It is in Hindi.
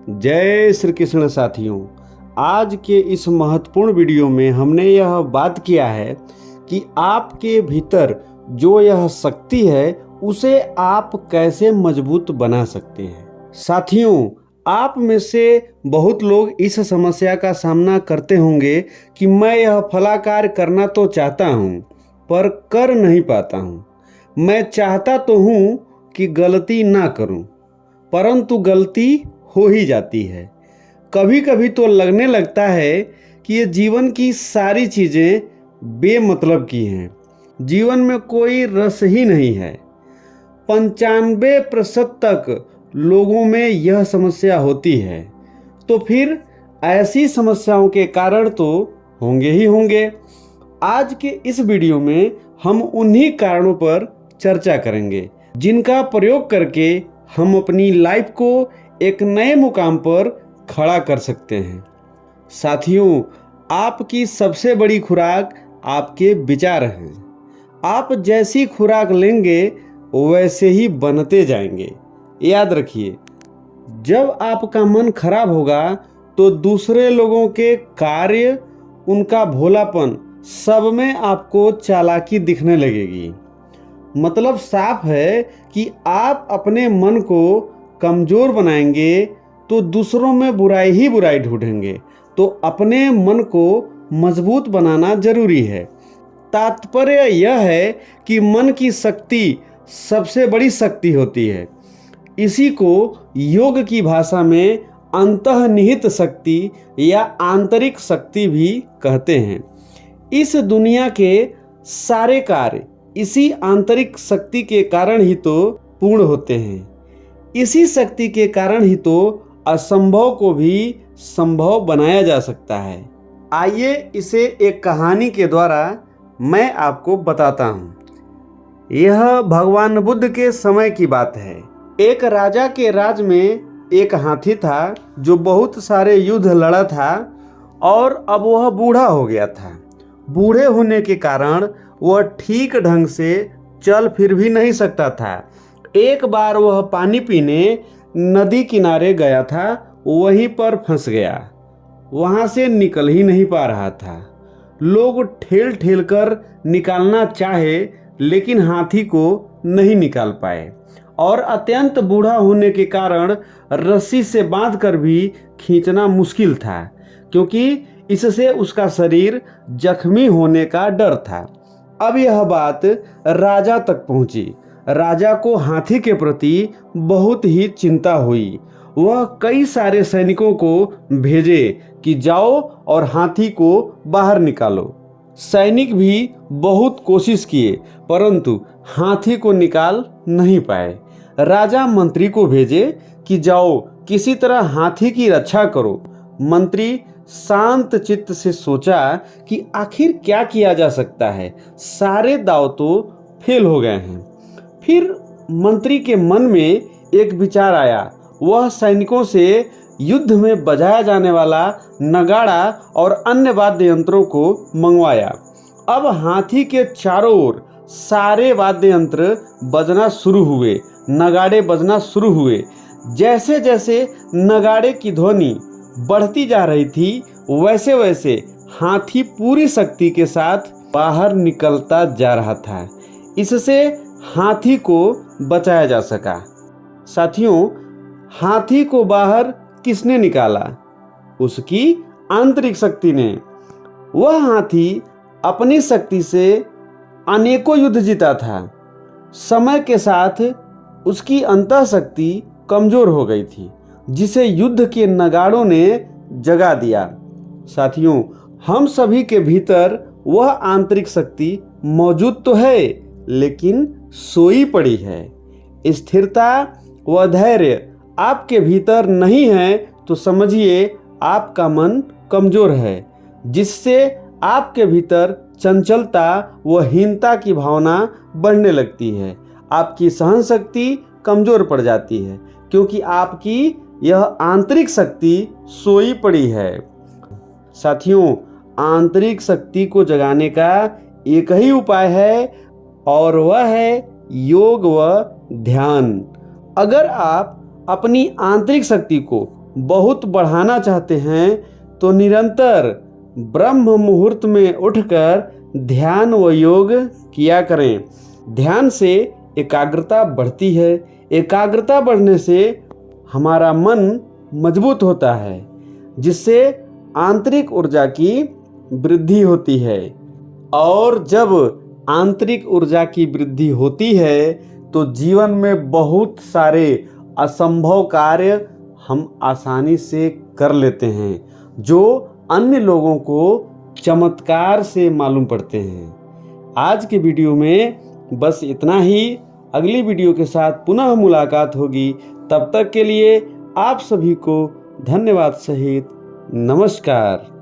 जय श्री कृष्ण साथियों। आज के इस महत्वपूर्ण वीडियो में हमने यह बात किया है कि आपके भीतर जो यह शक्ति है उसे आप कैसे मजबूत बना सकते हैं। साथियों, आप में से बहुत लोग इस समस्या का सामना करते होंगे कि मैं यह फला कार्य करना तो चाहता हूँ पर कर नहीं पाता हूँ। मैं चाहता तो हूँ कि गलती ना करूँ परंतु गलती हो ही जाती है। कभी कभी तो लगने लगता है कि ये जीवन की सारी चीज़ें बेमतलब की हैं, जीवन में कोई रस ही नहीं है। 95% तक लोगों में यह समस्या होती है। तो फिर ऐसी समस्याओं के कारण तो होंगे ही होंगे। आज के इस वीडियो में हम उन्हीं कारणों पर चर्चा करेंगे जिनका प्रयोग करके हम अपनी लाइफ को एक नए मुकाम पर खड़ा कर सकते हैं। साथियों, आपकी सबसे बड़ी खुराक आपके विचार हैं। आप जैसी खुराक लेंगे वैसे ही बनते जाएंगे। याद रखिए, जब आपका मन खराब होगा तो दूसरे लोगों के कार्य, उनका भोलापन, सब में आपको चालाकी दिखने लगेगी। मतलब साफ है कि आप अपने मन को कमज़ोर बनाएंगे तो दूसरों में बुराई ही बुराई ढूंढेंगे। तो अपने मन को मजबूत बनाना जरूरी है। तात्पर्य यह है कि मन की शक्ति सबसे बड़ी शक्ति होती है। इसी को योग की भाषा में अंतर्निहित शक्ति या आंतरिक शक्ति भी कहते हैं। इस दुनिया के सारे कार्य इसी आंतरिक शक्ति के कारण ही तो पूर्ण होते हैं। इसी शक्ति के कारण ही तो असंभव को भी संभव बनाया जा सकता है। आइए इसे एक कहानी के द्वारा मैं आपको बताता हूँ। यह भगवान बुद्ध के समय की बात है। एक राजा के राज में एक हाथी था जो बहुत सारे युद्ध लड़ा था और अब वह बूढ़ा हो गया था। बूढ़े होने के कारण वह ठीक ढंग से चल फिर भी नहीं सकता था। एक बार वह पानी पीने नदी किनारे गया था, वहीं पर फंस गया। वहां से निकल ही नहीं पा रहा था। लोग ठेल ठेल कर निकालना चाहे लेकिन हाथी को नहीं निकाल पाए और अत्यंत बूढ़ा होने के कारण रस्सी से बांधकर भी खींचना मुश्किल था, क्योंकि इससे उसका शरीर जख्मी होने का डर था। अब यह बात राजा तक पहुंची। राजा को हाथी के प्रति बहुत ही चिंता हुई। वह कई सारे सैनिकों को भेजे कि जाओ और हाथी को बाहर निकालो। सैनिक भी बहुत कोशिश किए परंतु हाथी को निकाल नहीं पाए। राजा मंत्री को भेजे कि जाओ किसी तरह हाथी की रक्षा करो। मंत्री शांत चित्त से सोचा कि आखिर क्या किया जा सकता है, सारे दांव तो फेल हो गए हैं। फिर मंत्री के मन में एक विचार आया। वह सैनिकों से युद्ध में बजाया जाने वाला नगाड़ा और अन्य वाद्य यंत्रों को मंगवाया। अब हाथी के चारों ओर सारे वाद्य यंत्र बजना शुरू हुए, नगाड़े बजना शुरू हुए। जैसे जैसे नगाड़े की ध्वनि बढ़ती जा रही थी वैसे वैसे हाथी पूरी शक्ति के साथ बाहर निकलता जा रहा था। इससे हाथी को बचाया जा सका। साथियों, हाथी को बाहर किसने निकाला? उसकी आंतरिक शक्ति ने। वह हाथी अपनी शक्ति से अनेकों युद्ध जीता था। समय के साथ उसकी अंतःशक्ति कमजोर हो गई थी, जिसे युद्ध के नगाड़ों ने जगा दिया। साथियों, हम सभी के भीतर वह आंतरिक शक्ति मौजूद तो है लेकिन सोई पड़ी है। स्थिरता व धैर्य आपके भीतर नहीं है तो समझिए आपका मन कमजोर है, जिससे आपके भीतर चंचलता व हीनता की भावना बढ़ने लगती है। आपकी सहन शक्ति कमजोर पड़ जाती है क्योंकि आपकी यह आंतरिक शक्ति सोई पड़ी है। साथियों, आंतरिक शक्ति को जगाने का एक ही उपाय है और वह है योग व ध्यान। अगर आप अपनी आंतरिक शक्ति को बहुत बढ़ाना चाहते हैं तो निरंतर ब्रह्म मुहूर्त में उठकर ध्यान व योग किया करें। ध्यान से एकाग्रता बढ़ती है। एकाग्रता बढ़ने से हमारा मन मजबूत होता है, जिससे आंतरिक ऊर्जा की वृद्धि होती है। और जब आंतरिक ऊर्जा की वृद्धि होती है तो जीवन में बहुत सारे असंभव कार्य हम आसानी से कर लेते हैं, जो अन्य लोगों को चमत्कार से मालूम पड़ते हैं। आज के वीडियो में बस इतना ही। अगली वीडियो के साथ पुनः मुलाकात होगी। तब तक के लिए आप सभी को धन्यवाद सहित नमस्कार।